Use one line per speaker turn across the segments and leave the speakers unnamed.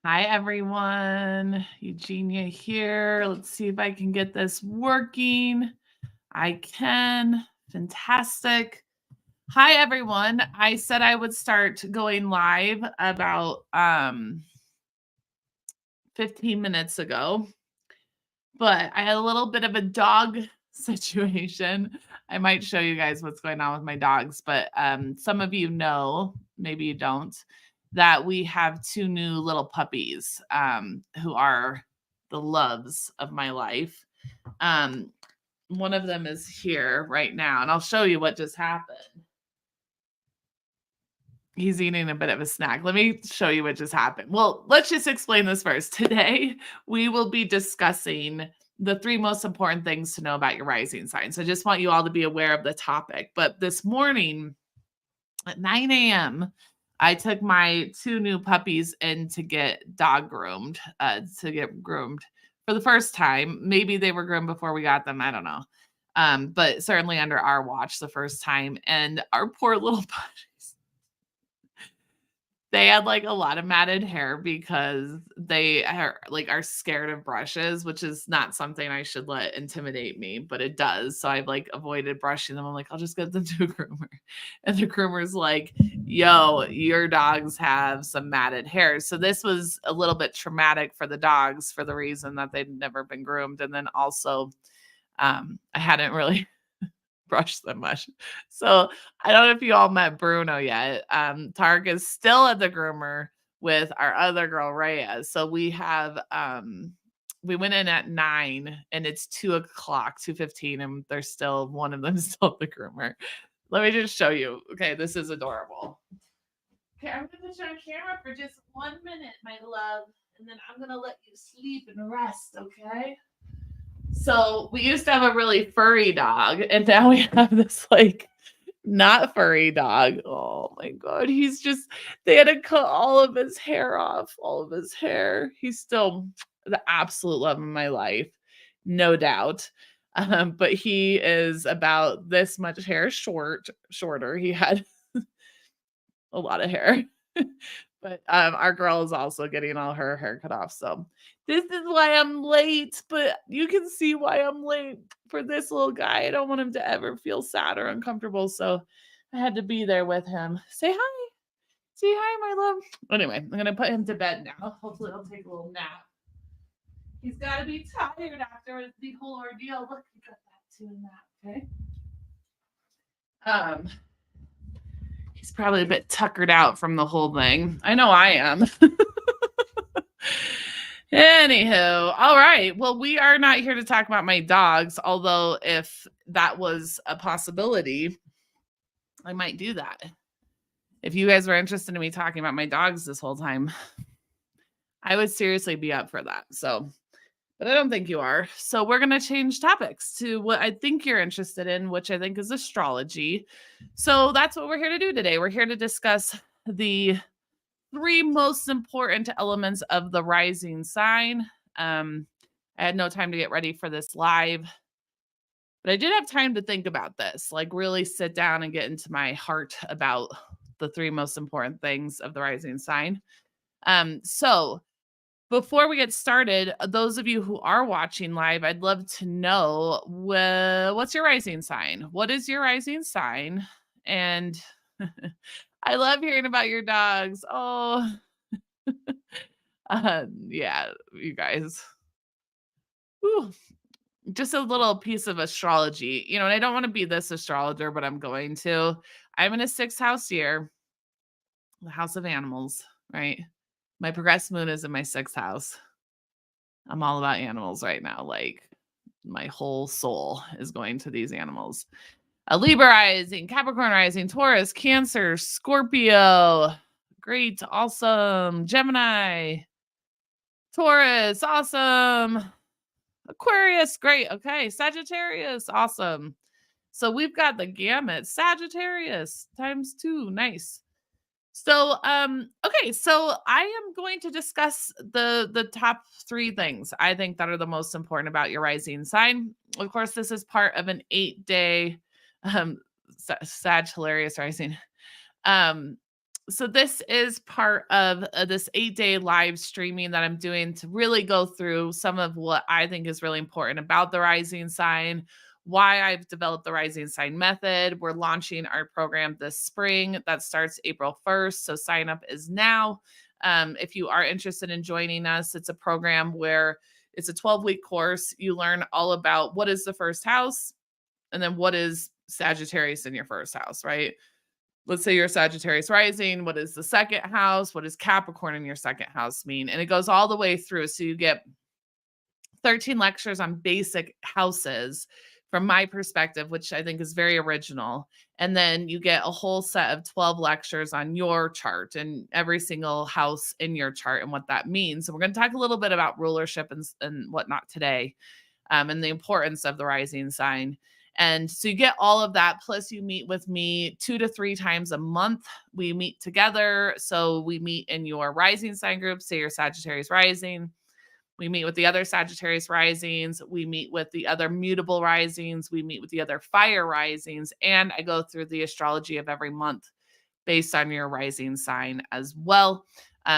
Hi, everyone. Eugenia here. Let's see if I can get this working. I can. Fantastic. Hi, everyone. I said I would start going live about 15 minutes ago, but I had a little bit of a dog situation. I might show you guys what's going on with my dogs, but some of you know, maybe you don't, that we have two new little puppies who are the loves of my life. Um, one of them is here right now, and I'll show you what just happened. He's eating a bit of a snack. Let me show you what just happened. Well, let's just explain this first. Today, we will be discussing the three most important things to know about your rising sign. So I just want you all to be aware of the topic. But this morning at 9 a.m., I took my two new puppies in to get groomed for the first time. Maybe they were groomed before we got them. I don't know. But certainly under our watch the first time. And our poor little puppies, they had, like, a lot of matted hair because they are scared of brushes, which is not something I should let intimidate me, but it does. So I've, like, avoided brushing them. I'm like, "I'll just get them to a groomer." And the groomer's like, "Yo, your dogs have some matted hair." So this was a little bit traumatic for the dogs for the reason that they'd never been groomed. And then also, I hadn't really brush them much. So I don't know if you all met Bruno yet. Tark is still at the groomer with our other girl, Rhea. So we went in at 9 and it's 2:00, 2:15, and there's still one of them still at the groomer. Let me just show you. Okay, this is adorable. Okay, I'm gonna put you on camera for just 1 minute, my love, and then I'm gonna let you sleep and rest, okay? So we used to have a really furry dog, and now we have this like not furry dog. Oh my god, they had to cut all of his hair off, all of his hair. He's still the absolute love of my life, no doubt. But he is about this much hair shorter. He had a lot of hair. But our girl is also getting all her hair cut off. So this is why I'm late, but you can see why I'm late for this little guy. I don't want him to ever feel sad or uncomfortable. So I had to be there with him. Say hi. Say hi, my love. Anyway, I'm gonna put him to bed now. Hopefully he'll take a little nap. He's gotta be tired after the whole ordeal. Look, he got that too in that, okay? Um, he's probably a bit tuckered out from the whole thing. I know I am. Anywho, all right. Well, we are not here to talk about my dogs, although if that was a possibility, I might do that. If you guys were interested in me talking about my dogs this whole time, I would seriously be up for that. So, but I don't think you are. So, we're going to change topics to what I think you're interested in, which I think is astrology. So, that's what we're here to do today. We're here to discuss the three most important elements of the rising sign. I had no time to get ready for this live, but I did have time to think about this, like really sit down and get into my heart about the three most important things of the rising sign. So before we get started, those of you who are watching live, I'd love to know what's your rising sign? What is your rising sign? And I love hearing about your dogs. Oh, yeah, you guys. Ooh, just a little piece of astrology, and I don't want to be this astrologer, but I'm going to. I'm in a sixth house year, the house of animals, right? My progressed moon is in my sixth house. I'm all about animals right now. Like my whole soul is going to these animals. A Libra rising, Capricorn rising, Taurus, Cancer, Scorpio. Great, awesome. Gemini, Taurus, awesome. Aquarius, great. Okay, Sagittarius, awesome. So we've got the gamut. Sagittarius times 2, nice. So okay, so I am going to discuss the top 3 things I think that are the most important about your rising sign. Of course, this is part of an 8-day Sagittarius rising. Um So this is part of this 8-day live streaming that I'm doing to really go through some of what I think is really important about the rising sign, why I've developed the rising sign method. We're launching our program this spring that starts April 1st. So sign up is now. If you are interested in joining us, it's a program where it's a 12-week course. You learn all about what is the first house and then what is Sagittarius in your first house, right? Let's say you're Sagittarius rising. What is the second house? What does Capricorn in your second house mean? And it goes all the way through. So you get 13 lectures on basic houses from my perspective, which I think is very original. And then you get a whole set of 12 lectures on your chart and every single house in your chart and what that means. So we're going to talk a little bit about rulership and whatnot today, and the importance of the rising sign. And so you get all of that. Plus, you meet with me 2 to 3 times a month. We meet together. So we meet in your rising sign group, say your Sagittarius rising. We meet with the other Sagittarius risings. We meet with the other mutable risings. We meet with the other fire risings. And I go through the astrology of every month based on your rising sign as well.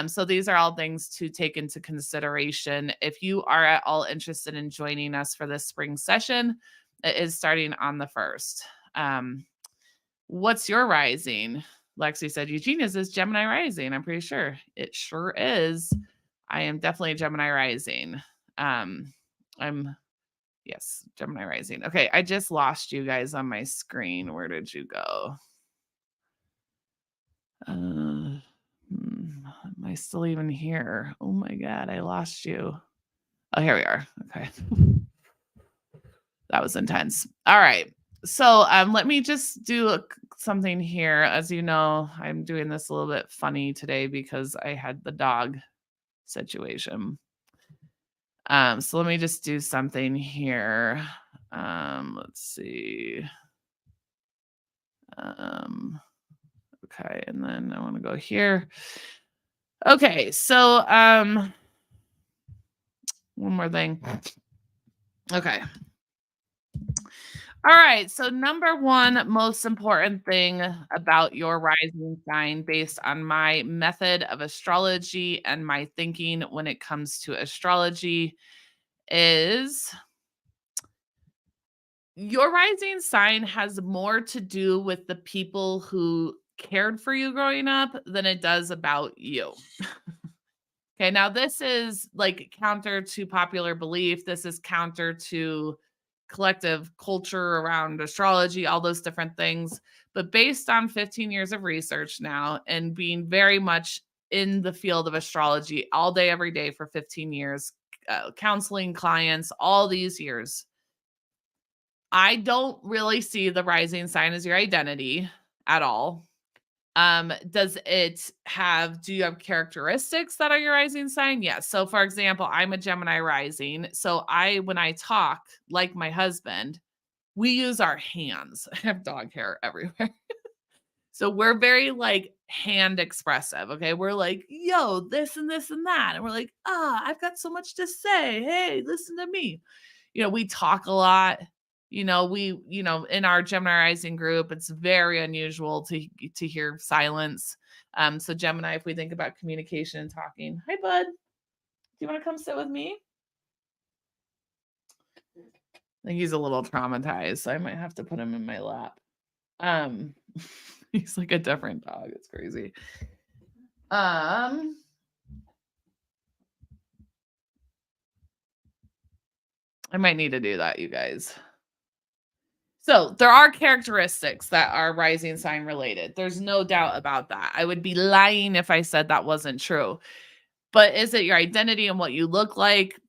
So these are all things to take into consideration. If you are at all interested in joining us for this spring session, it is starting on the 1st. What's your rising? Lexi said Eugenia's is Gemini rising. I'm pretty sure it sure is. I am definitely Gemini rising. Yes, Gemini rising. Okay, I just lost you guys on my screen. Where did you go? Am I still even here? Oh my God, I lost you. Oh, here we are. Okay. That was intense. All right. So let me just do something here. As you know, I'm doing this a little bit funny today because I had the dog situation. So let me just do something here. Let's see. Okay, and then I want to go here. Okay, so one more thing. Okay. All right, so number one most important thing about your rising sign based on my method of astrology and my thinking when it comes to astrology is your rising sign has more to do with the people who cared for you growing up than it does about you. Okay, now this is like counter to popular belief. This is counter to collective culture around astrology, all those different things. But based on 15 years of research now and being very much in the field of astrology all day, every day for 15 years, counseling clients all these years, I don't really see the rising sign as your identity at all. Do you have characteristics that are your rising sign? Yes. So for example, I'm a Gemini rising. So when I talk like my husband, we use our hands. I have dog hair everywhere. So we're very like hand expressive. Okay. We're like, yo, this and this and that. And we're like, I've got so much to say. Hey, listen to me. We talk a lot. In our Gemini rising group, it's very unusual to hear silence. So Gemini, if we think about communication and talking, hi bud, do you want to come sit with me? I think he's a little traumatized, so I might have to put him in my lap. He's like a different dog. It's crazy. I might need to do that, you guys. So there are characteristics that are rising sign related. There's no doubt about that. I would be lying if I said that wasn't true. But is it your identity and what you look like?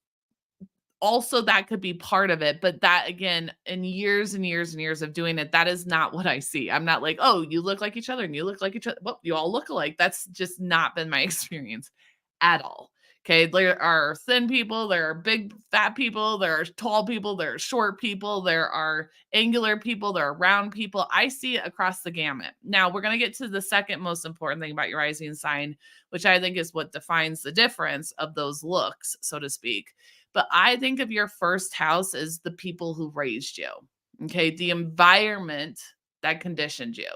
Also, that could be part of it. But that, again, in years and years and years of doing it, that is not what I see. I'm not like, oh, you look like each other and you look like each other. Well, you all look alike. That's just not been my experience at all. Okay, there are thin people, there are big fat people, there are tall people, there are short people, there are angular people, there are round people. I see it across the gamut. Now, we're going to get to the second most important thing about your rising sign, which I think is what defines the difference of those looks, so to speak. But I think of your first house as the people who raised you. Okay, the environment that conditioned you.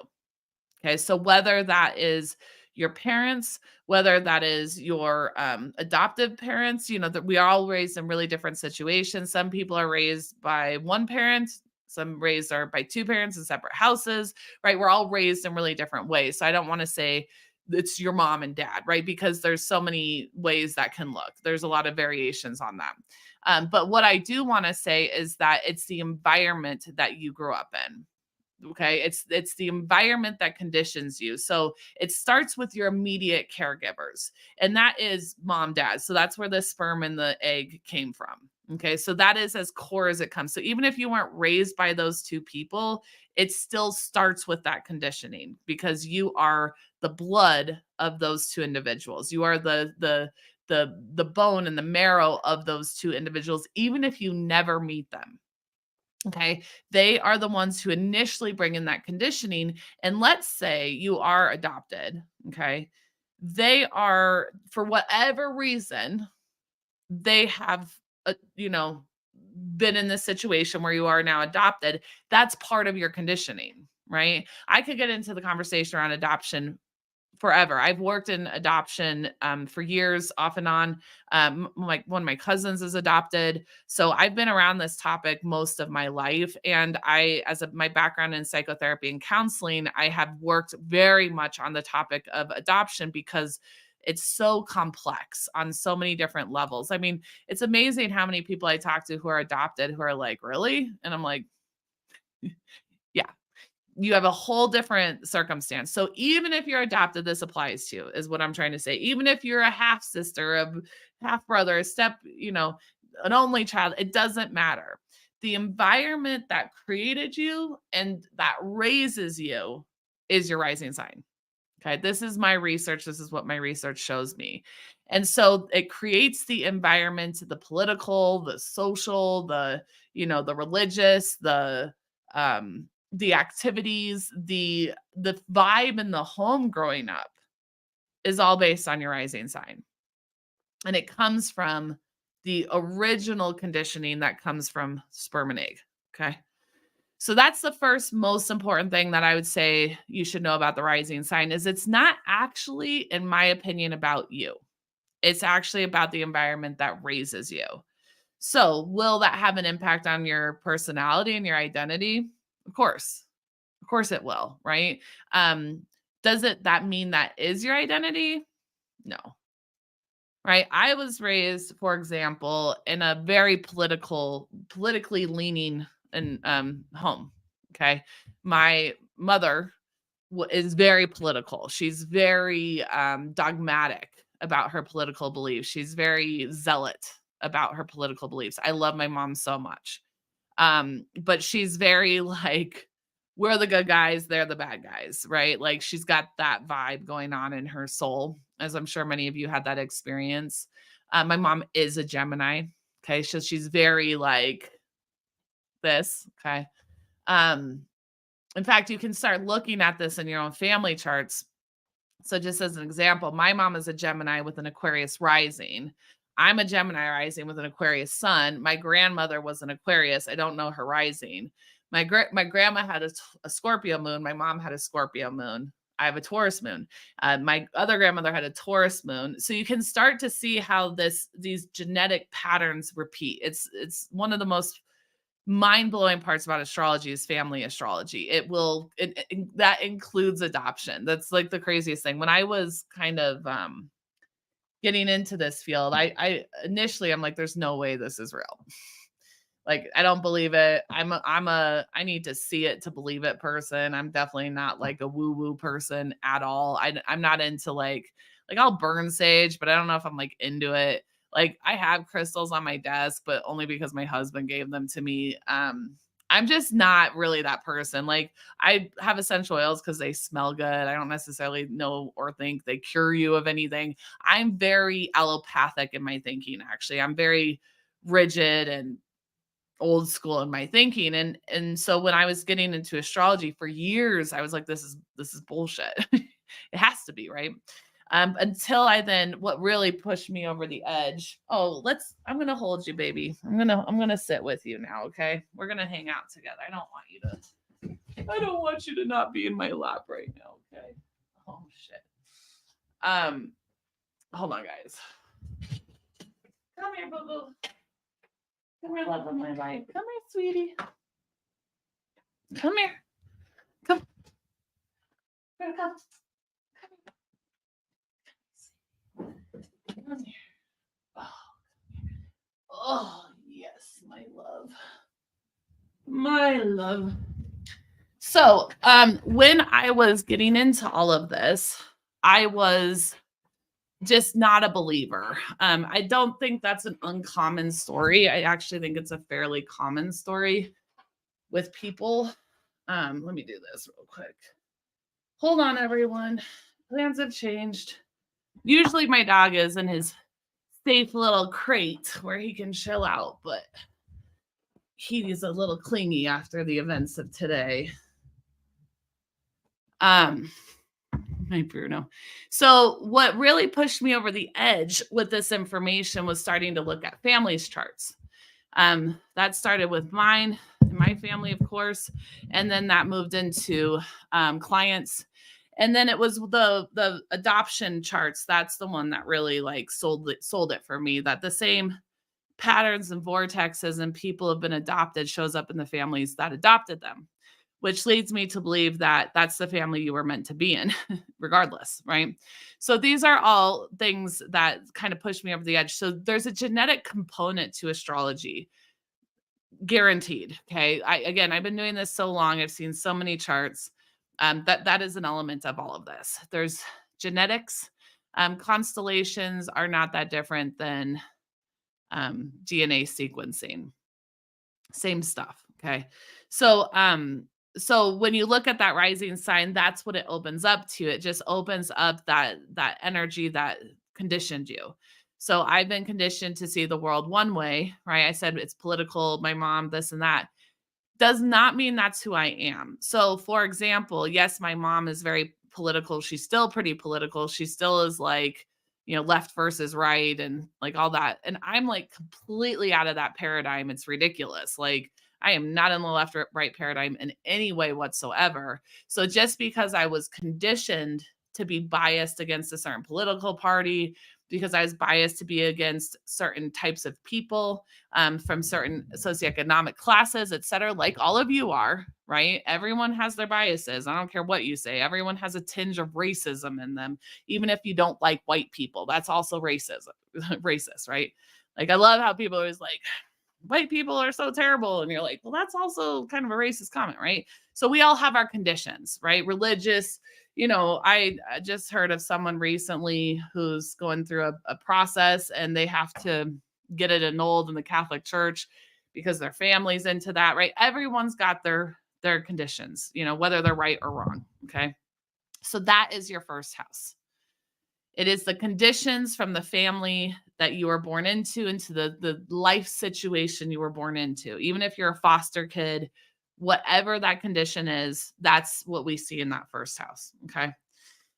Okay, so whether that is your parents, whether that is your adoptive parents, that we are all raised in really different situations. Some people are raised by one parent, some raised are by two parents in separate houses, right? We're all raised in really different ways. So I don't want to say it's your mom and dad, right? Because there's so many ways that can look. There's a lot of variations on that. But what I do want to say is that it's the environment that you grew up in. Okay, it's the environment that conditions you. So it starts with your immediate caregivers, and that is mom, dad. So that's where the sperm and the egg came from. Okay, so that is as core as it comes. So even if you weren't raised by those two people, it still starts with that conditioning, because you are the blood of those two individuals. You are the bone and the marrow of those two individuals, even if you never meet them. Okay. They are the ones who initially bring in that conditioning. And let's say you are adopted. Okay. They are, for whatever reason, they have, been in this situation where you are now adopted. That's part of your conditioning, right? I could get into the conversation around adoption forever. I've worked in adoption for years, off and on. Like one of my cousins is adopted, so I've been around this topic most of my life. And my background in psychotherapy and counseling, I have worked very much on the topic of adoption because it's so complex on so many different levels. I mean, it's amazing how many people I talk to who are adopted who are like, "Really?" And I'm like, "Yeah." You have a whole different circumstance. So even if you're adopted, this applies to you, is what I'm trying to say. Even if you're a half sister, a half brother, a step, an only child, it doesn't matter. The environment that created you and that raises you is your rising sign. Okay. This is my research. This is what my research shows me. And so it creates the environment, the political, the social, the religious, the activities, the vibe in the home growing up is all based on your rising sign. And it comes from the original conditioning that comes from sperm and egg. Okay. So that's the first most important thing that I would say you should know about the rising sign is it's not actually, in my opinion, about you. It's actually about the environment that raises you. So will that have an impact on your personality and your identity? Of course. Of course it will, right? Does that mean that is your identity? No. Right? I was raised, for example, in a very politically leaning home. Okay. My mother is very political. She's very dogmatic about her political beliefs. She's very zealot about her political beliefs. I love my mom so much. But she's very like, we're the good guys, they're the bad guys, right? Like she's got that vibe going on in her soul, as I'm sure many of you had that experience. My mom is a Gemini. Okay. So she's very like this. Okay. Um, in fact, you can start looking at this in your own family charts. So just as an example, my mom is a Gemini with an Aquarius rising. I'm a Gemini rising with an Aquarius sun. My grandmother was an Aquarius. I don't know her rising. My grandma had a Scorpio moon. My mom had a Scorpio moon. I have a Taurus moon. My other grandmother had a Taurus moon. So you can start to see how these genetic patterns repeat. It's one of the most mind-blowing parts about astrology is family astrology. That includes adoption. That's like the craziest thing. When I was kind of getting into this field, I initially I'm like, there's no way this is real. Like, I don't believe it. I need to see it to believe it person. I'm definitely not like a woo-woo person at all. I'm not into like I'll burn sage, but I don't know if I'm like into it. Like I have crystals on my desk, but only because my husband gave them to me. I'm just not really that person. Like I have essential oils because they smell good. I don't necessarily know or think they cure you of anything. I'm very allopathic in my thinking, actually. I'm very rigid and old school in my thinking. And so when I was getting into astrology for years, I was like, this is bullshit. It has to be, right? Until what really pushed me over the edge. I'm gonna hold you, baby. I'm gonna sit with you now, okay? We're gonna hang out together. I don't want you to not be in my lap right now, okay? Oh shit. Um, hold on, guys. Come here, boo boo. Come here, love of my life. Come here, sweetie. Come here. Come. Come. Come. Come here. Oh, oh, yes, my love. My love. So, when I was getting into all of this, I was just not a believer. I don't think that's an uncommon story. I actually think it's a fairly common story with people. Let me do this real quick. Hold on, everyone. Plans have changed. Usually my dog is in his safe little crate where he can chill out, but he's a little clingy after the events of today. My Bruno. So what really pushed me over the edge with this information was starting to look at families charts. That started with mine, my family, of course, and then that moved into clients. And then it was the adoption charts. That's the one that really like sold it for me, that the same patterns and vortexes and people have been adopted shows up in the families that adopted them, which leads me to believe that that's the family you were meant to be in, regardless, right? So these are all things that kind of push me over the edge. So there's a genetic component to astrology, guaranteed. Okay, I've been doing this so long. I've seen so many charts. That is an element of all of this. There's genetics. Constellations are not that different than DNA sequencing. Same stuff. Okay. So, so when you look at that rising sign, that's what it opens up to. It just opens up that energy that conditioned you. So I've been conditioned to see the world one way, right? I said it's political, my mom, this and that. Does not mean that's who I am. So, for example, yes, my mom is very political. She's still pretty political. She still is like, left versus right and like all that. And I'm like completely out of that paradigm. It's ridiculous. Like, I am not in the left or right paradigm in any way whatsoever. So, just because I was conditioned to be biased against a certain political party, because I was biased to be against certain types of people, from certain socioeconomic classes, et cetera, like all of you are, right? Everyone has their biases. I don't care what you say. Everyone has a tinge of racism in them, even if you don't like white people. That's also racism, racist, right? Like, I love how people are always like, white people are so terrible. And you're like, well, that's also kind of a racist comment, right? So we all have our conditions, right? Religious, I just heard of someone recently who's going through a process and they have to get it annulled in the Catholic Church because their family's into that, right? Everyone's got their conditions, whether they're right or wrong. Okay. So that is your first house. It is the conditions from the family that you were born into the life situation you were born into. Even if you're a foster kid, whatever that condition is, that's what we see in that first house. Okay.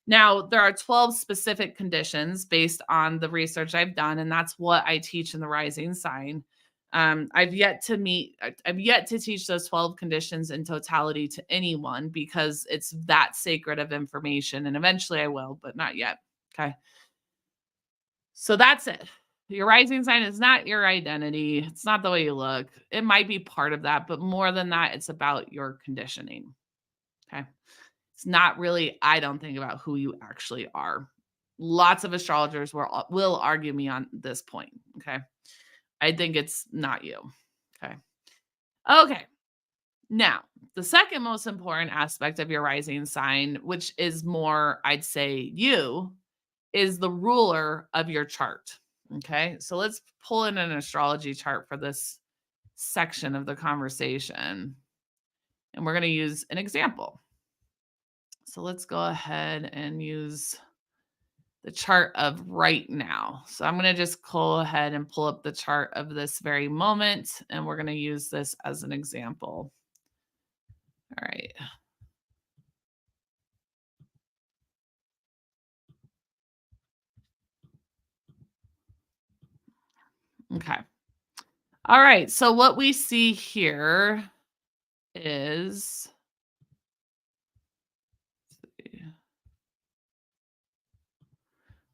Now, there are 12 specific conditions based on the research I've done, and that's what I teach in the rising sign. I've yet to teach those 12 conditions in totality to anyone because it's that sacred of information. And eventually I will, but not yet. Okay. So that's it. Your rising sign is not your identity. It's not the way you look. It might be part of that, but more than that, it's about your conditioning. Okay. It's not really, I don't think, about who you actually are. Lots of astrologers will argue me on this point. Okay. I think it's not you. Okay. Okay. Now, the second most important aspect of your rising sign, which is more, I'd say, you, is the ruler of your chart. Okay. So let's pull in an astrology chart for this section of the conversation. And we're going to use an example. So let's go ahead and use the chart of right now. So I'm going to just go ahead and pull up the chart of this very moment, and we're going to use this as an example. All right. Okay. All right. So what we see here is,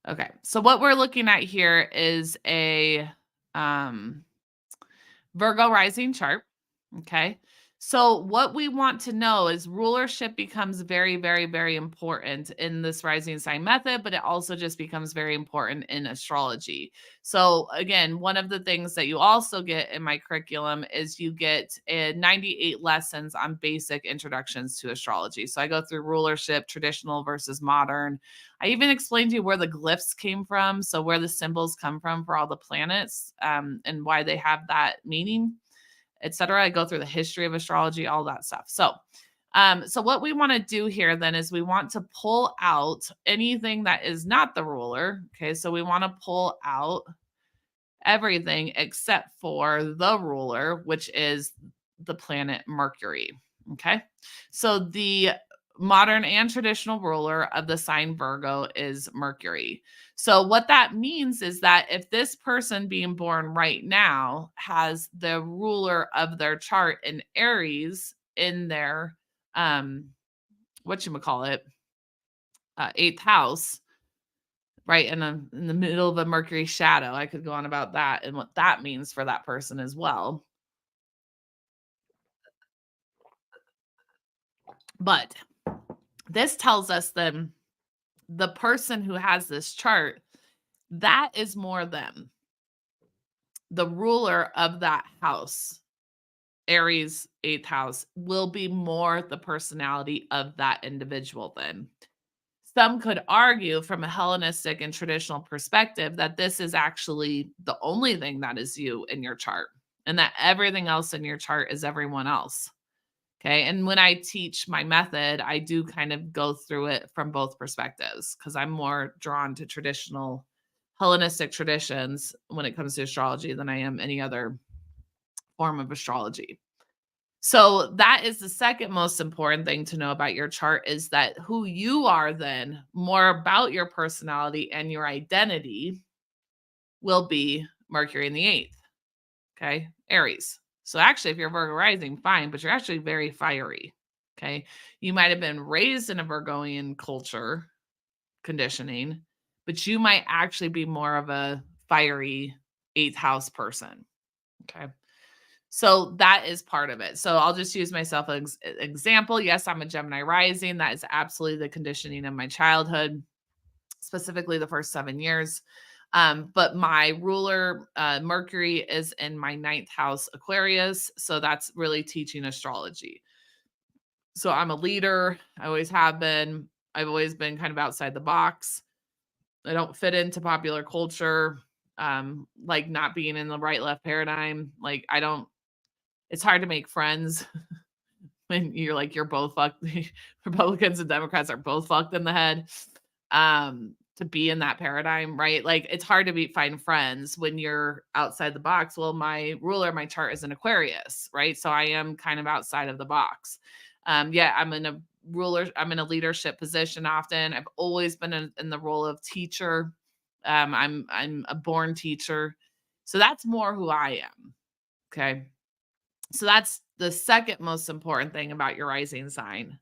Okay. So what we're looking at here is a um Virgo rising chart. Okay. So, what we want to know is rulership becomes very, very, very important in this rising sign method, but it also just becomes very important in astrology. So, again, one of the things that you also get in my curriculum is you get 98 lessons on basic introductions to astrology. So, I go through rulership, traditional versus modern. I even explained to you where the glyphs came from. So, where the symbols come from for all the planets and why they have that meaning, etc. I go through the history of astrology, all that stuff. So what we want to do here then is we want to pull out anything that is not the ruler. Okay, so we want to pull out everything except for the ruler, which is the planet Mercury. Okay, so the modern and traditional ruler of the sign Virgo is Mercury. So, what that means is that if this person being born right now has the ruler of their chart in Aries in their, whatchamacallit, eighth house, right in the middle of a Mercury shadow, I could go on about that and what that means for that person as well. But this tells us then the person who has this chart, that is more them. The ruler of that house, Aries, eighth house, will be more the personality of that individual then. Some could argue from a Hellenistic and traditional perspective that this is actually the only thing that is you in your chart and that everything else in your chart is everyone else. Okay. And when I teach my method, I do kind of go through it from both perspectives because I'm more drawn to traditional Hellenistic traditions when it comes to astrology than I am any other form of astrology. So that is the second most important thing to know about your chart is that who you are then, more about your personality and your identity will be Mercury in the eighth. Okay. Aries. So actually, if you're Virgo rising, fine, but you're actually very fiery. Okay. You might have been raised in a Virgoian culture conditioning, but you might actually be more of a fiery eighth house person. Okay. So that is part of it. So I'll just use myself as example. Yes, I'm a Gemini rising. That is absolutely the conditioning of my childhood, specifically the first 7 years. But my ruler, Mercury, is in my ninth house, Aquarius. So that's really teaching astrology. So I'm a leader. I always have been. I've always been kind of outside the box. I don't fit into popular culture, like not being in the right left paradigm. Like I don't, it's hard to make friends when you're both fucked. Republicans and Democrats are both fucked in the head. To be in that paradigm, right? Like it's hard to find friends when you're outside the box. Well, my ruler, my chart is an Aquarius, right? So I am kind of outside of the box. Yeah, I'm in a leadership position often. I've always been in the role of teacher. I'm a born teacher. So that's more who I am. Okay. So that's the second most important thing about your rising sign.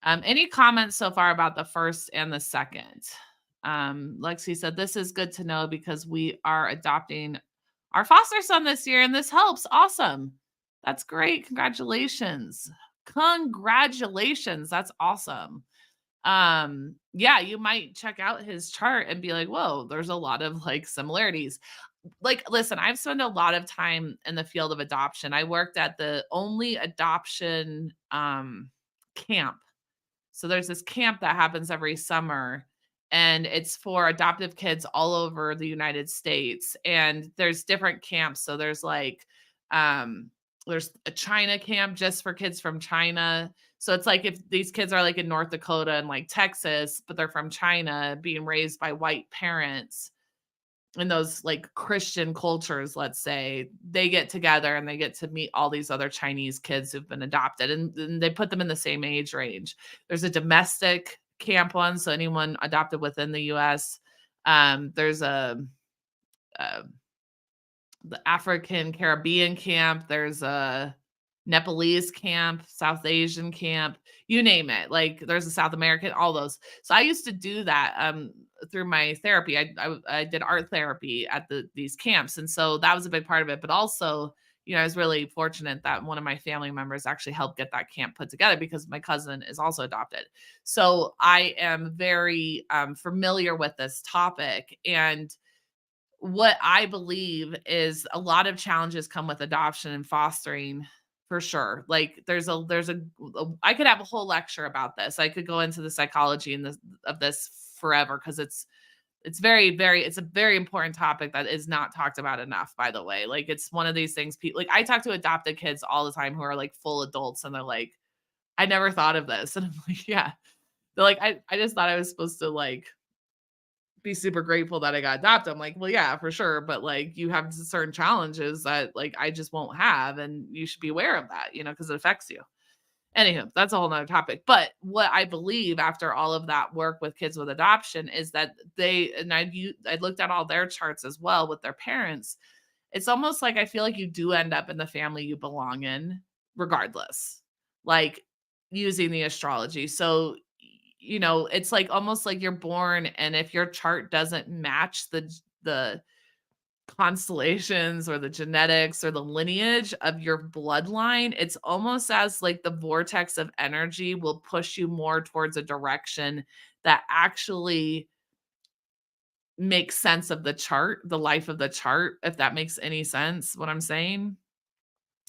Any comments so far about the first and the second? Lexi said, this is good to know because we are adopting our foster son this year and this helps. Awesome. That's great. Congratulations. Congratulations. That's awesome. Yeah, you might check out his chart and be like, whoa, there's a lot of like similarities. Like, listen, I've spent a lot of time in the field of adoption. I worked at the only adoption camp. So there's this camp that happens every summer and it's for adoptive kids all over the United States. And there's different camps. So um there's a China camp just for kids from China. So it's like if these kids are like in North Dakota and like Texas, but they're from China being raised by white parents in those like Christian cultures, let's say, they get together and they get to meet all these other Chinese kids who've been adopted and they put them in the same age range. There's a domestic camp one, so anyone adopted within the US. There's a the African Caribbean camp, there's a Nepalese camp, South Asian camp, you name it. Like there's a South American, all those. So I used to do that. through my therapy. I did art therapy at these camps, and so that was a big part of it. But also, I was really fortunate that one of my family members actually helped get that camp put together because my cousin is also adopted. So I am very familiar with this topic. And what I believe is a lot of challenges come with adoption and fostering for sure. Like I could have a whole lecture about this. I could go into the psychology and of this forever because it's it's a very important topic that is not talked about enough, by the way. Like it's one of these things people like I talk to adopted kids all the time who are like full adults and they're like, I never thought of this. And I'm like, yeah. They're like, I just thought I was supposed to like be super grateful that I got adopted. I'm like, well, yeah, for sure. But like you have certain challenges that like I just won't have. And you should be aware of that, because it affects you. Anywho, that's a whole nother topic. But what I believe after all of that work with kids with adoption is that I looked at all their charts as well with their parents. It's almost like I feel like you do end up in the family you belong in, regardless, like using the astrology. So, it's like almost like you're born, and if your chart doesn't match the constellations or the genetics or the lineage of your bloodline, it's almost as like the vortex of energy will push you more towards a direction that actually makes sense of the chart, the life of the chart, if that makes any sense what I'm saying.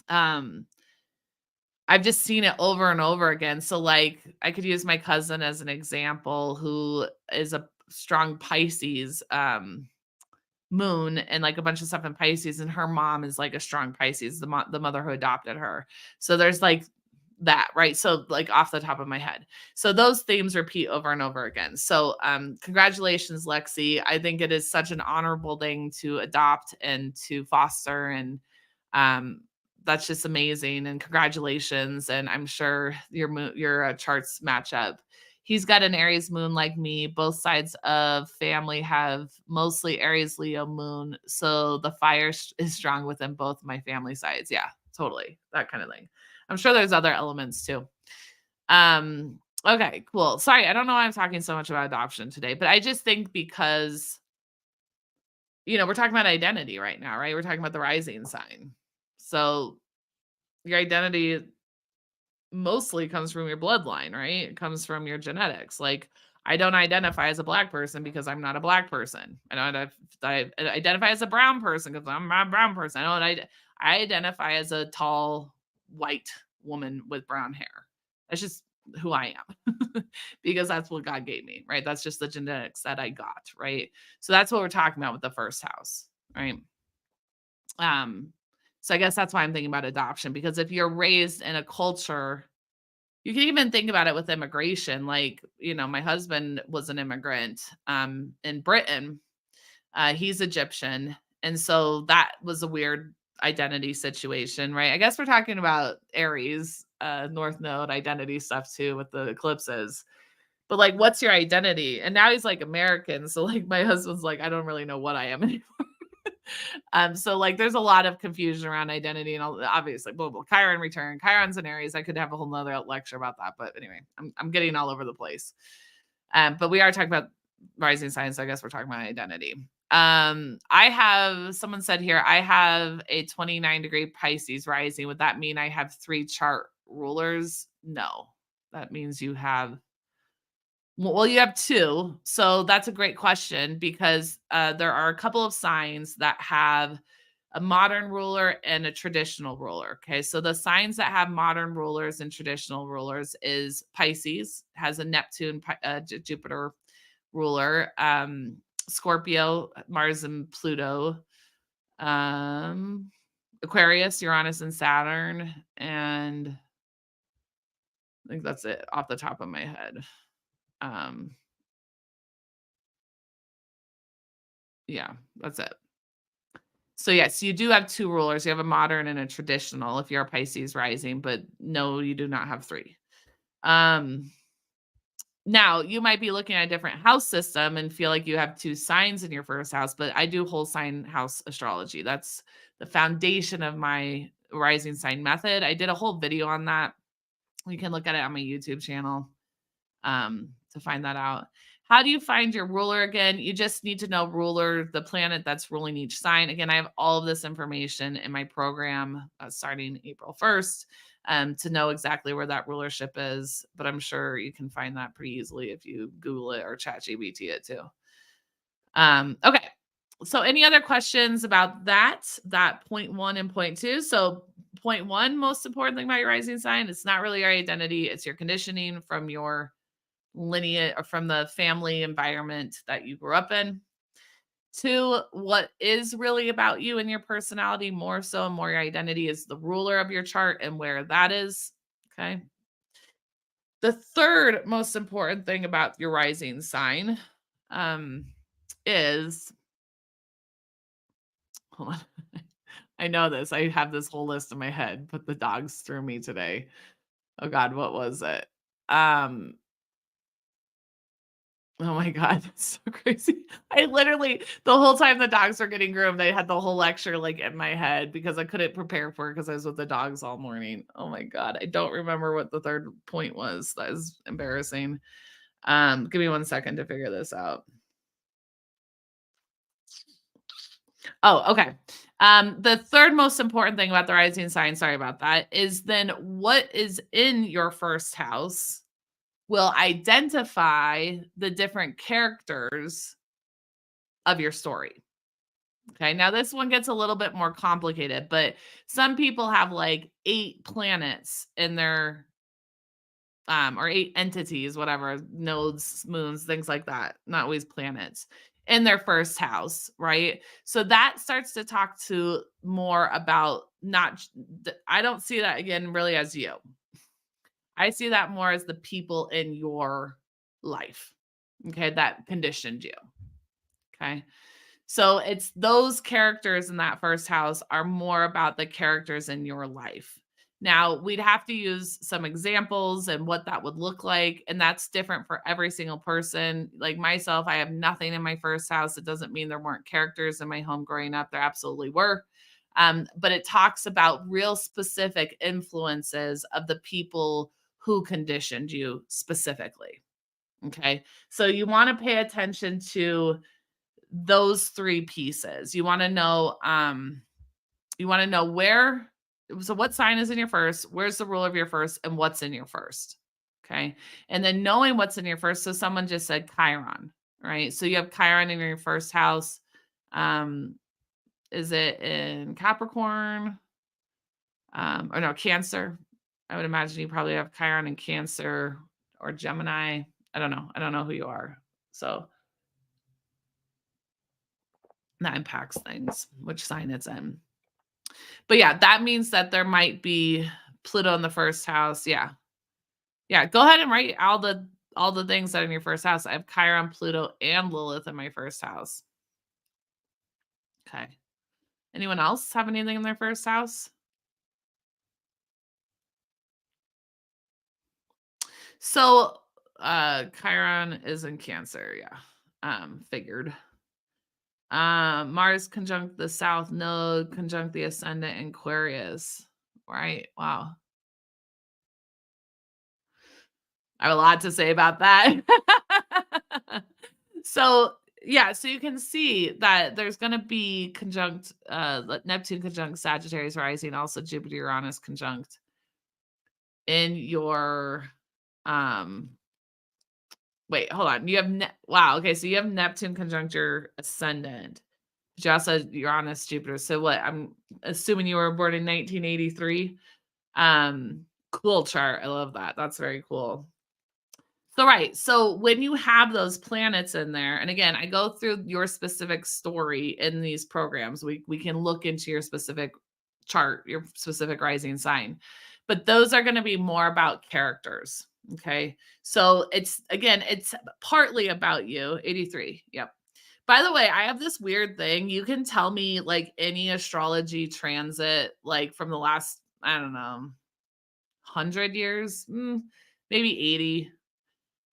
Um I've just seen it over and over again. So like I could use my cousin as an example who is a strong Pisces moon and like a bunch of stuff in Pisces, and her mom is like a strong Pisces, the mother who adopted her. So there's like that, right? So like off the top of my head. So those themes repeat over and over again. So congratulations, Lexi. I think it is such an honorable thing to adopt and to foster, and um that's just amazing, and congratulations. And I'm sure your charts match up. He's got an Aries moon like me. Both sides of family have mostly Aries Leo moon. So the fire is strong within both my family sides. Yeah, totally. That kind of thing. I'm sure there's other elements too. Okay, cool. Sorry, I don't know why I'm talking so much about adoption today, but I just think because, we're talking about identity right now, right? We're talking about the rising sign. So your identity mostly comes from your bloodline, right? It comes from your genetics. Like I don't identify as a black person because I'm not a black person. I identify as a brown person because I'm not a brown person. I identify as a tall white woman with brown hair. That's just who I am because that's what God gave me, right? That's just the genetics that I got, right? So that's what we're talking about with the first house, right? So I guess that's why I'm thinking about adoption, because if you're raised in a culture, you can even think about it with immigration. Like, my husband was an immigrant in Britain. He's Egyptian. And so that was a weird identity situation, right? I guess we're talking about Aries, North Node identity stuff too with the eclipses. But like, what's your identity? And now he's like American. So like my husband's like, I don't really know what I am anymore. So like there's a lot of confusion around identity and all, obviously Chiron return, Chiron's in Aries. I could have a whole nother lecture about that, but anyway, I'm getting all over the place. But we are talking about rising signs, so I guess we're talking about identity. Someone said here, I have a 29-degree Pisces rising. Would that mean I have 3 chart rulers? No, that means you have, well, you have 2. So that's a great question because there are a couple of signs that have a modern ruler and a traditional ruler. Okay. So the signs that have modern rulers and traditional rulers is Pisces, has a Neptune, Jupiter ruler, Scorpio, Mars and Pluto, Aquarius, Uranus and Saturn. And I think that's it off the top of my head. Yeah, that's it. So yes, you do have 2 rulers. You have a modern and a traditional if you're a Pisces rising, but no, you do not have 3. Um, Now you might be looking at a different house system and feel like you have 2 signs in your first house, but I do whole sign house astrology. That's the foundation of my rising sign method. I did a whole video on that. You can look at it on my YouTube channel to find that out. How do you find your ruler again? You just need to know ruler, the planet that's ruling each sign. Again, I have all of this information in my program starting April 1st to know exactly where that rulership is. But I'm sure you can find that pretty easily if you Google it or ChatGPT it too. Okay. So any other questions about that point one and point two? So point one, most important thing about your rising sign, it's not really your identity, it's your conditioning from your lineage or from the family environment that you grew up in. Two, what is really about you and your personality more so and more your identity is the ruler of your chart and where that is. Okay. The third most important thing about your rising sign um, is hold on. I know this. I have this whole list in my head, but the dogs threw me today. Oh God, what was it? Um, oh my God, that's so crazy. I literally the whole time the dogs were getting groomed, I had the whole lecture like in my head because I couldn't prepare for it because I was with the dogs all morning. Oh my God. I don't remember what the third point was. That is embarrassing. Give me 1 second to figure this out. Oh, okay. The third most important thing about the rising sign, sorry about that, is then what is in your first house will identify the different characters of your story. Okay. Now, this one gets a little bit more complicated, but some people have like 8 planets in their or 8 entities, whatever, nodes, moons, things like that, not always planets, in their first house, right? So that starts to talk to more about not, I don't see that again really as you. I see that more as the people in your life, okay, that conditioned you, okay? So it's those characters in that first house are more about the characters in your life. Now, we'd have to use some examples and what that would look like. And that's different for every single person. Like myself, I have nothing in my first house. It doesn't mean there weren't characters in my home growing up. There absolutely were. But it talks about real specific influences of the people who conditioned you specifically. Okay. So you want to pay attention to those 3 pieces. You wanna know where so what sign is in your first, where's the rule of your first, and what's in your first, okay? And then knowing what's in your first, so someone just said Chiron, right? So you have Chiron in your first house. Um, is it in Capricorn? Or no, Cancer. I would imagine you probably have Chiron in Cancer or Gemini. I don't know. I don't know who you are. So that impacts things, which sign it's in. But yeah, that means that there might be Pluto in the first house. Yeah. Yeah. Go ahead and write all the things that are in your first house. I have Chiron, Pluto, and Lilith in my first house. Okay. Anyone else have anything in their first house? So Chiron is in Cancer, yeah. Figured. Mars conjunct the South Node, conjunct the ascendant in Aquarius. Right. Wow. I have a lot to say about that. So, yeah, so you can see that there's gonna be conjunct, Neptune conjunct Sagittarius rising, also Jupiter Uranus conjunct in your, um wait, hold on. You have wow, okay, so you have Neptune conjunct your ascendant, but you also had Uranus, Jupiter. So what? I'm assuming you were born in 1983. Cool chart. I love that. That's very cool. So right. So when you have those planets in there, and again, I go through your specific story in these programs. We can look into your specific chart, your specific rising sign. But those are going to be more about characters. Okay. So it's again, it's partly about you. 83. Yep. By the way, I have this weird thing. You can tell me like any astrology transit, like from the last, I don't know, 100 years, maybe 80,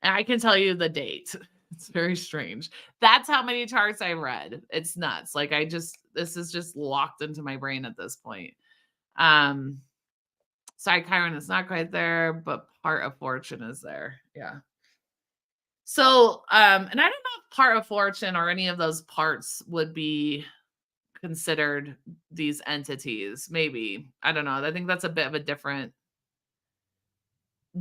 and I can tell you the date. It's very strange. That's how many charts I read. It's nuts. Like this is just locked into my brain at this point. Um, Side Chiron is not quite there, but part of fortune is there. Yeah. So, and I don't know if part of fortune or any of those parts would be considered these entities. Maybe. I don't know. I think that's a bit of a different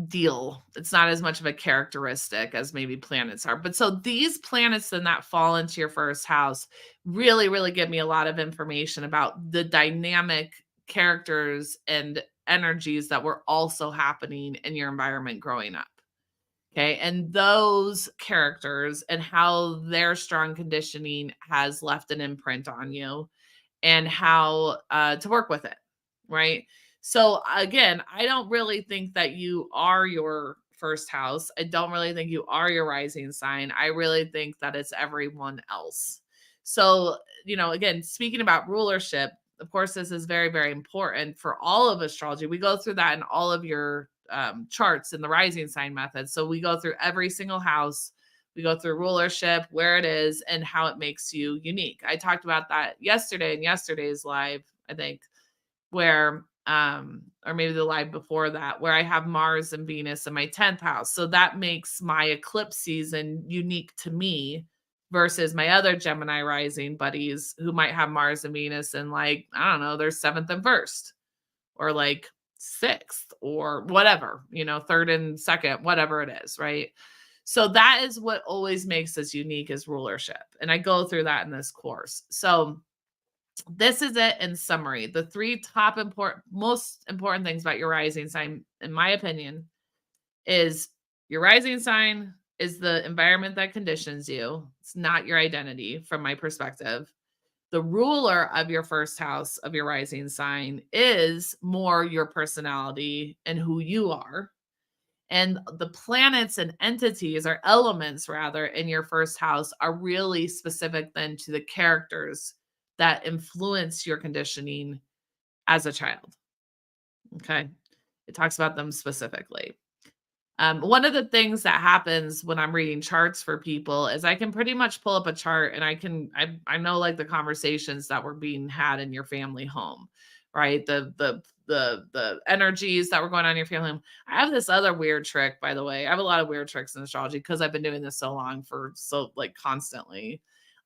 deal. It's not as much of a characteristic as maybe planets are. But so these planets then that fall into your first house really, really give me a lot of information about the dynamic characters and energies that were also happening in your environment growing up. Okay. And those characters and how their strong conditioning has left an imprint on you and how to work with it, right? So again, I don't really think that you are your first house. I don't really think you are your rising sign. I really think that it's everyone else. So, again, speaking about rulership, of course, this is very, very important for all of astrology. We go through that in all of your charts in the rising sign method. So we go through every single house, we go through rulership, where it is, and how it makes you unique. I talked about that yesterday in yesterday's live, I think, where or maybe the live before that, where I have Mars and Venus in my 10th house. So that makes my eclipse season unique to me versus my other Gemini rising buddies who might have Mars and Venus in, like, I don't know, their 7th and 1st, or like 6th, or whatever, 3rd and 2nd, whatever it is, right? So that is what always makes us unique is rulership. And I go through that in this course. So this is it in summary. The three top most important things about your rising sign, in my opinion, is your rising sign is the environment that conditions you. It's not your identity from my perspective. The ruler of your first house of your rising sign is more your personality and who you are. And the planets and entities, or elements rather, in your first house are really specific then to the characters that influence your conditioning as a child. Okay. It talks about them specifically. One of the things that happens when I'm reading charts for people is I can pretty much pull up a chart and I know, like, the conversations that were being had in your family home, right? The energies that were going on in your family home. I have this other weird trick, by the way. I have a lot of weird tricks in astrology because I've been doing this so long, for so, like, constantly.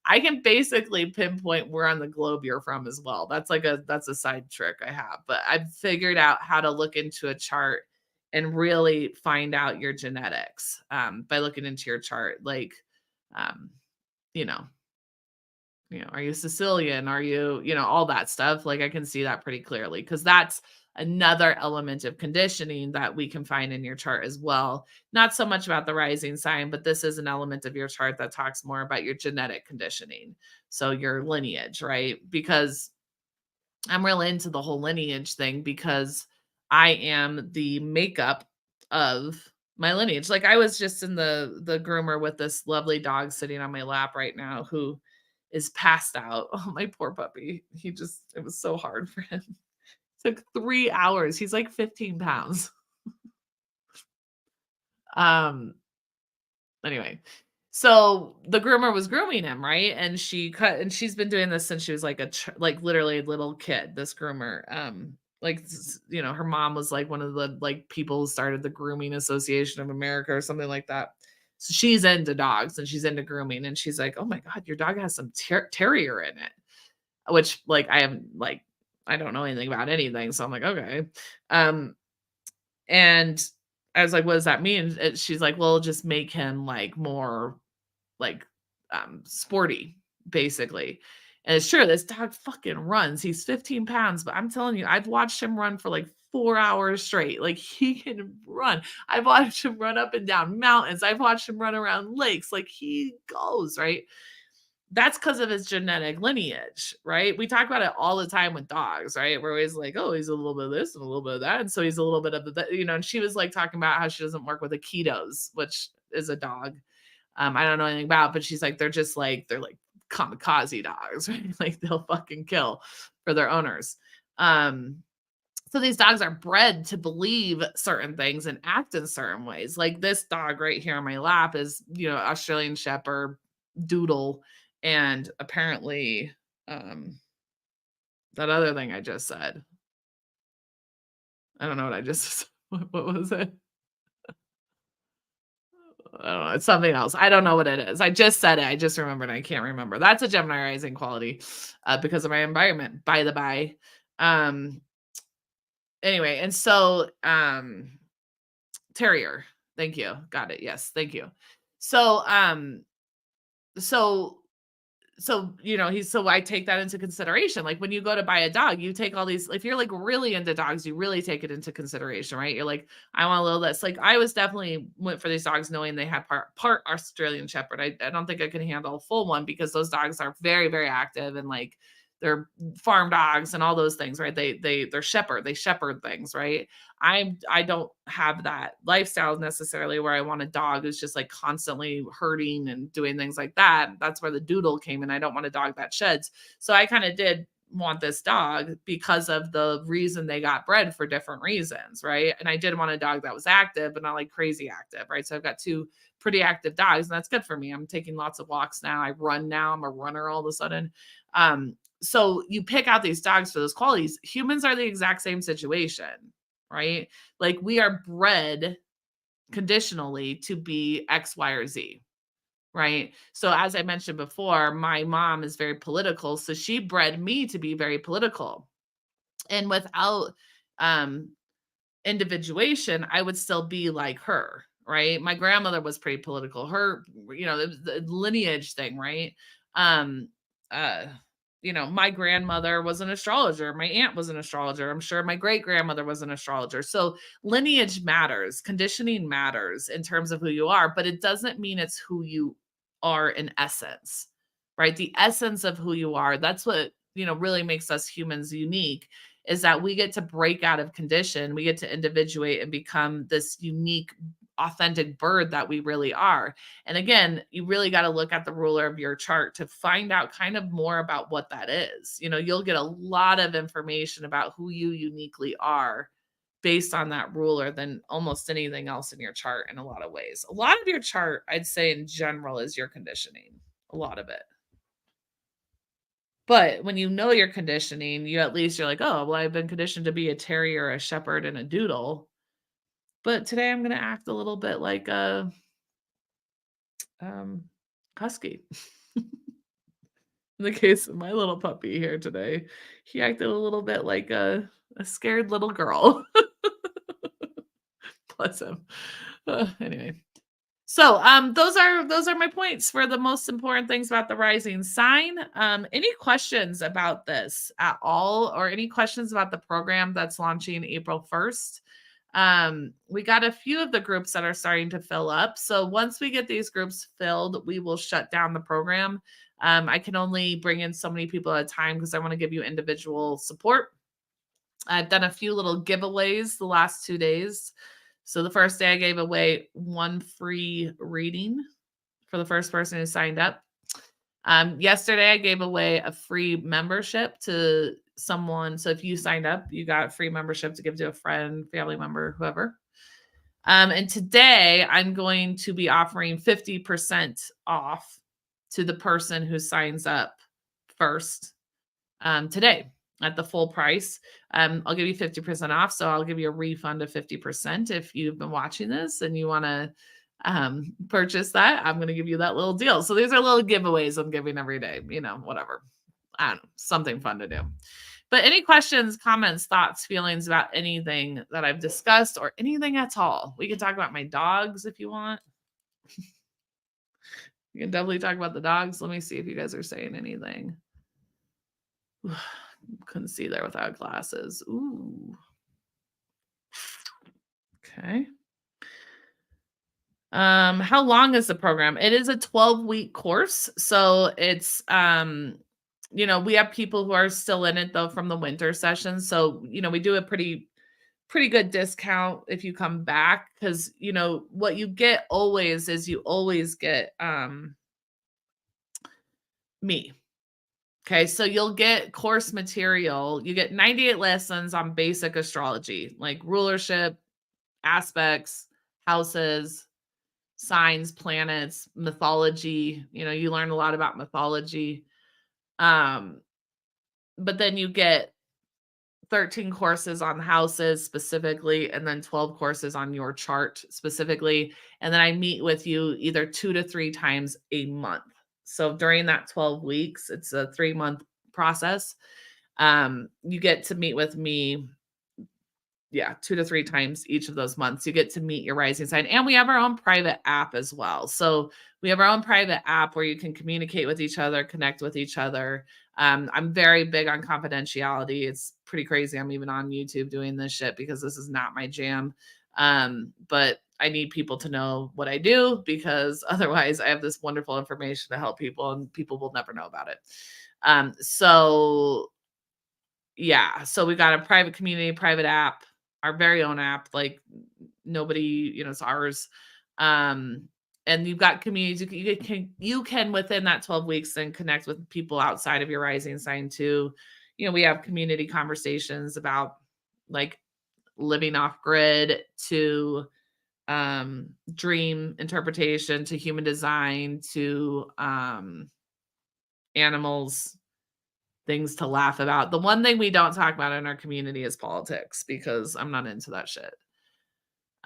I can basically pinpoint where on the globe you're from as well. That's a side trick I have, but I've figured out how to look into a chart and really find out your genetics by looking into your chart. Like, um, you know, are you Sicilian? Are you, all that stuff? Like, I can see that pretty clearly because that's another element of conditioning that we can find in your chart as well. Not so much about the rising sign, but this is an element of your chart that talks more about your genetic conditioning. So your lineage, right? Because I'm really into the whole lineage thing because I am the makeup of my lineage. Like, I was just in the groomer with this lovely dog sitting on my lap right now who is passed out. Oh, my poor puppy. It was so hard for him. Took 3 hours. He's like 15 pounds. Um Anyway, so the groomer was grooming him, right? And she's been doing this since she was like like literally a little kid, this groomer. Like, her mom was like one of the, like, people who started the Grooming Association of America or something like that. So she's into dogs and she's into grooming, and she's like, "Oh my god, your dog has some terrier in it." Which, like, I don't know anything about anything, so I'm like, "Okay." Um and I was like, "What does that mean?" She's like, "Well, just make him, like, more, like, sporty, basically." And it's true, this dog fucking runs. He's 15 pounds, but I'm telling you, I've watched him run for, like, 4 hours straight. Like, he can run. I've watched him run up and down mountains. I've watched him run around lakes. Like, he goes, right? That's because of his genetic lineage, right? We talk about it all the time with dogs, right? We're always like, "Oh, he's a little bit of this and a little bit of that, and so he's a little bit of and she was, like, talking about how she doesn't work with Akitos, which is a dog, I don't know anything about, but she's like, they're like kamikaze dogs, right? Like, they'll fucking kill for their owners. So these dogs are bred to believe certain things and act in certain ways. Like, this dog right here on my lap is, Australian Shepherd Doodle, and apparently, um, that other thing I just said. I don't know what I just what was it? I don't know. It's something else. I don't know what it is. I just said it. I just remembered. I can't remember. That's a Gemini rising quality because of my environment, by the by. Um, anyway, and so terrier. Thank you. Got it. Yes, thank you. So so so I take that into consideration. Like when you go to buy a dog, you take all these, if you're like really into dogs, you really take it into consideration, right? You're like, I want a little less. Like I was definitely went for these dogs knowing they had part Australian Shepherd. I don't think I could handle a full one because those dogs are very, very active and like they're farm dogs and all those things, right? They shepherd things, right? I don't have that lifestyle necessarily where I want a dog who's just like constantly herding and doing things like that. That's where the doodle came in. I don't want a dog that sheds. So I kind of did want this dog because of the reason they got bred for different reasons, right? And I did want a dog that was active, but not like crazy active, right? So I've got two pretty active dogs, and that's good for me. I'm taking lots of walks now. I run now. I'm a runner all of a sudden. So you pick out these dogs for those qualities. Humans are the exact same situation, right? Like we are bred conditionally to be X, Y, or Z, right? So as I mentioned before, my mom is very political, so she bred me to be very political. And without um individuation, I would still be like her, right? My grandmother was pretty political. Her, it was the lineage thing, right? Um, uh, my grandmother was an astrologer. My aunt was an astrologer. I'm sure my great grandmother was an astrologer. So lineage matters, conditioning matters in terms of who you are, but it doesn't mean it's who you are in essence, right? The essence of who you are, that's what, really makes us humans unique is that we get to break out of condition. We get to individuate and become this unique, authentic bird that we really are. And again, you really got to look at the ruler of your chart to find out kind of more about what that is. You'll get a lot of information about who you uniquely are based on that ruler than almost anything else in your chart in a lot of ways. A lot of your chart, I'd say in general, is your conditioning. A lot of it. But when you know your conditioning, you're like, "Oh, well, I've been conditioned to be a terrier, a shepherd, and a doodle. But today I'm gonna act a little bit like a, um, husky." In the case of my little puppy here today, he acted a little bit like a scared little girl. Bless him. Anyway. So, those are my points for the most important things about the rising sign. Any questions about this at all, or any questions about the program that's launching April 1st? We got a few of the groups that are starting to fill up. So once we get these groups filled, we will shut down the program. I can only bring in so many people at a time because I want to give you individual support. I've done a few little giveaways the last 2 days. So the first day I gave away one free reading for the first person who signed up. Yesterday I gave away a free membership to someone. So if you signed up, you got a free membership to give to a friend, family member, whoever. And today I'm going to be offering 50% off to the person who signs up first today at the full price. I'll give you 50% off. So I'll give you a refund of 50% if you've been watching this and you want to purchase that. I'm going to give you that little deal. So these are little giveaways I'm giving every day, whatever. I don't know, something fun to do. But any questions, comments, thoughts, feelings about anything that I've discussed or anything at all? We can talk about my dogs if you want. You can definitely talk about the dogs. Let me see if you guys are saying anything. Couldn't see there without glasses. Ooh. Okay. How long is the program? It is a 12-week course. So it's we have people who are still in it though from the winter session. So, we do a pretty good discount if you come back because what you get always is you always get me. Okay, so you'll get course material. You get 98 lessons on basic astrology, like rulership, aspects, houses, signs, planets, mythology. You learn a lot about mythology. But then you get 13 courses on houses specifically, and then 12 courses on your chart specifically. And then I meet with you either 2 to 3 times a month. So during that 12 weeks, it's a 3-month process. You get to meet with me, yeah, 2 to 3 times each of those months. You get to meet your rising sign. And we have our own private app as well. So we have our own private app where you can communicate with each other, connect with each other. I'm very big on confidentiality. It's pretty crazy. I'm even on YouTube doing this shit because this is not my jam. But I need people to know what I do because otherwise I have this wonderful information to help people and people will never know about it. So yeah, so we got a private community, private app, our very own app, like nobody, it's ours. Um, and you've got communities you can within that 12 weeks then connect with people outside of your rising sign too. We have community conversations about like living off grid to dream interpretation to human design to animals, things to laugh about. The one thing we don't talk about in our community is politics because I'm not into that shit.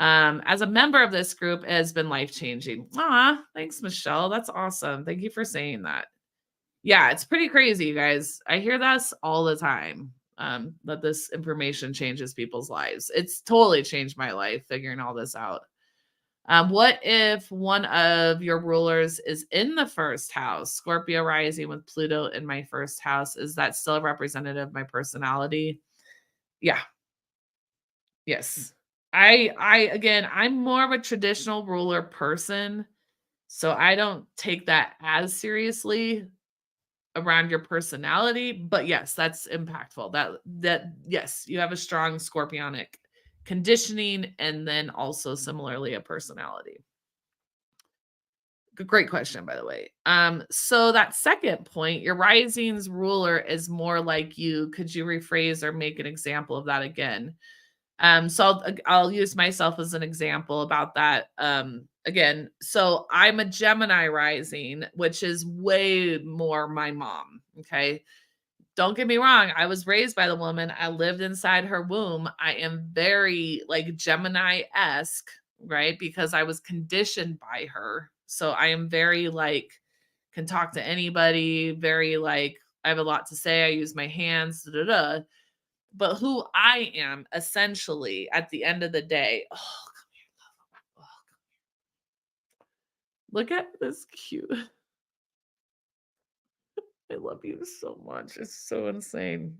As a member of this group, it has been life changing. Ah, thanks, Michelle. That's awesome. Thank you for saying that. Yeah, it's pretty crazy, you guys. I hear this all the time. That this information changes people's lives. It's totally changed my life figuring all this out. What if one of your rulers is in the first house? Scorpio rising with Pluto in my first house. Is that still representative of my personality? Yeah. Yes. Again, I'm more of a traditional ruler person, so I don't take that as seriously around your personality, but yes, that's impactful. That yes, you have a strong scorpionic conditioning and then also similarly a personality. Great question, by the way. So that second point, your rising's ruler is more like you. Could you rephrase or make an example of that again? So I'll use myself as an example about that. Again, so I'm a Gemini rising, which is way more my mom. Okay. Don't get me wrong. I was raised by the woman. I lived inside her womb. I am very like Gemini-esque, right? Because I was conditioned by her. So I am very like, can talk to anybody, very like, I have a lot to say. I use my hands, da, da, da. But who I am essentially at the end of the day, oh, come here, love. Oh, look at this cute. I love you so much. It's so insane.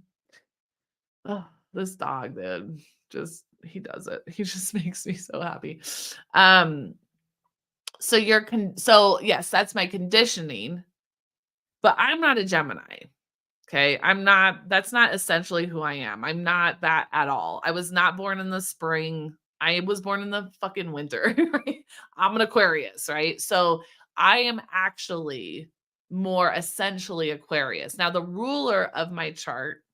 Oh, this dog, dude, just he does it. He just makes me so happy. Um, so yes, that's my conditioning, but I'm not a Gemini. Okay. That's not essentially who I am. I'm not that at all. I was not born in the spring. I was born in the fucking winter. Right? I'm an Aquarius, right? So I am actually more essentially Aquarius. Now, the ruler of my chart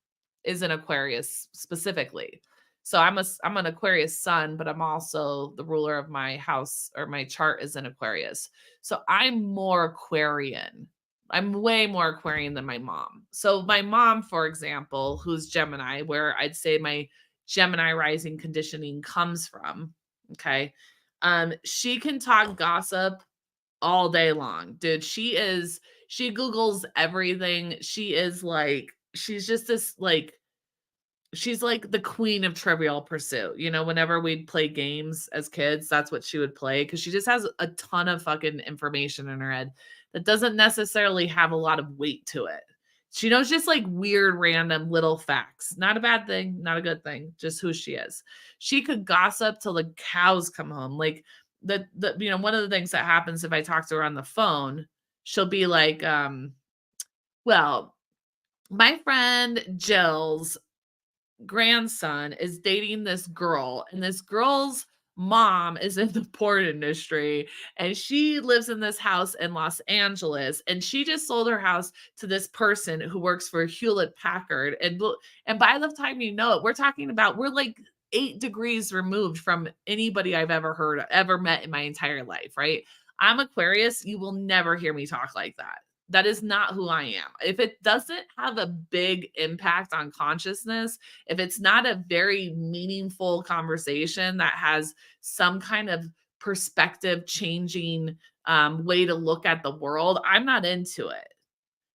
is an Aquarius specifically. So I'm an Aquarius sun, but I'm also the ruler of my house or my chart is an Aquarius. So I'm more Aquarian. I'm way more Aquarian than my mom. So my mom, for example, who's Gemini, where I'd say my Gemini rising conditioning comes from, okay? She can talk gossip all day long. Dude, she Googles everything. She's just this like she's like the queen of Trivial Pursuit. Whenever we'd play games as kids, that's what she would play because she just has a ton of fucking information in her head that doesn't necessarily have a lot of weight to it. She knows just like weird, random little facts. Not a bad thing, not a good thing, just who she is. She could gossip till the cows come home. Like one of the things that happens if I talk to her on the phone, she'll be like, well, my friend Jill's grandson is dating this girl and this girl's mom is in the porn industry and she lives in this house in Los Angeles and she just sold her house to this person who works for Hewlett Packard and by the time we're like 8 degrees removed from anybody I've ever met in my entire life, right? I'm Aquarius, you will never hear me talk like that. That is not who I am. If it doesn't have a big impact on consciousness, if it's not a very meaningful conversation that has some kind of perspective changing way to look at the world, I'm not into it.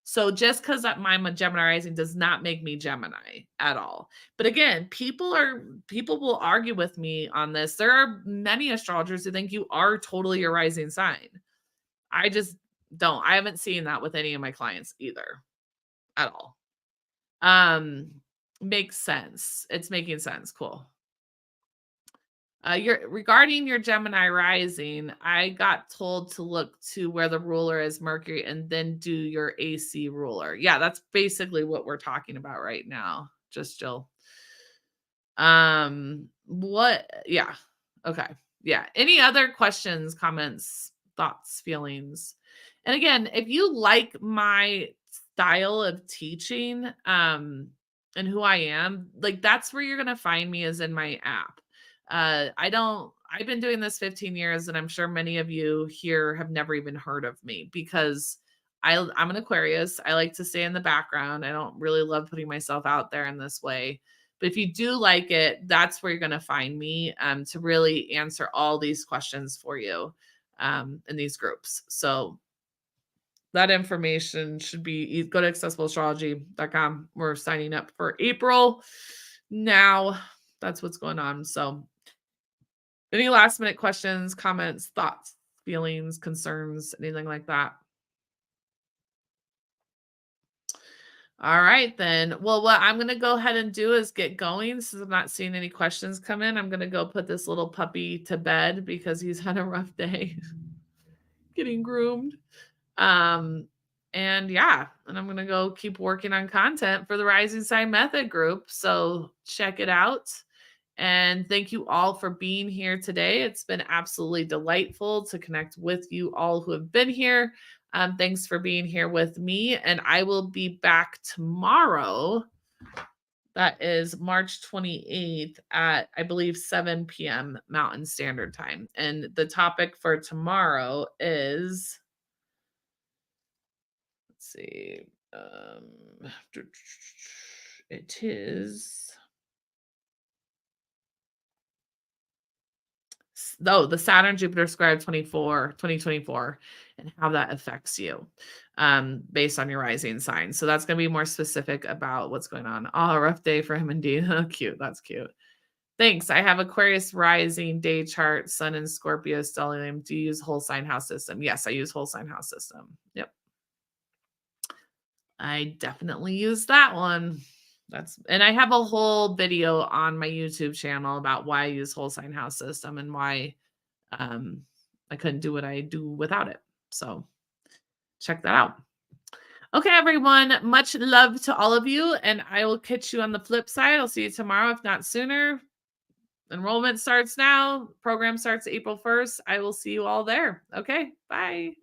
So just because I'm a Gemini rising does not make me Gemini at all. But again, people will argue with me on this. There are many astrologers who think you are totally your rising sign. I just don't. I haven't seen that with any of my clients either at all. Um, Makes sense. It's making sense. Cool. Your regarding your Gemini rising, I got told to look to where the ruler is Mercury and then do your AC ruler. Yeah, that's basically what we're talking about right now. Just Jill. What? Yeah. Okay. Yeah. Any other questions, comments, thoughts, feelings? And again, if you like my style of teaching, and who I am, like that's where you're gonna find me is in my app. I've been doing this 15 years, and I'm sure many of you here have never even heard of me because I'm an Aquarius. I like to stay in the background. I don't really love putting myself out there in this way. But if you do like it, that's where you're going to find me to really answer all these questions for you in these groups. So that information should be go to accessibleastrology.com. We're signing up for April now. That's what's going on. So any last minute questions, comments, thoughts, feelings, concerns, anything like that? All right, then. Well, what I'm going to go ahead and do is get going since I'm not seeing any questions come in. I'm going to go put this little puppy to bed because he's had a rough day getting groomed. And yeah, and I'm going to go keep working on content for the Rising Sign Method group. So check it out. And thank you all for being here today. It's been absolutely delightful to connect with you all who have been here. Thanks for being here with me. And I will be back tomorrow. That is March 28th at, I believe, 7 p.m. Mountain Standard Time. And the topic for tomorrow is, let's see, it is, the Saturn Jupiter square 2024 and how that affects you based on your rising sign. So that's going to be more specific about what's going on. Oh, a rough day for him indeed. Cute. That's cute. Thanks. I have Aquarius rising day chart, Sun and Scorpio stellium. Do you use whole sign house system? Yes, I use whole sign house system. Yep. I definitely use that one. And I have a whole video on my YouTube channel about why I use whole sign house system and why I couldn't do what I do without it. So check that out. Okay, everyone, much love to all of you, and I will catch you on the flip side. I'll see you tomorrow, if not sooner. Enrollment starts now. Program starts April 1st. I will see you all there. Okay, bye.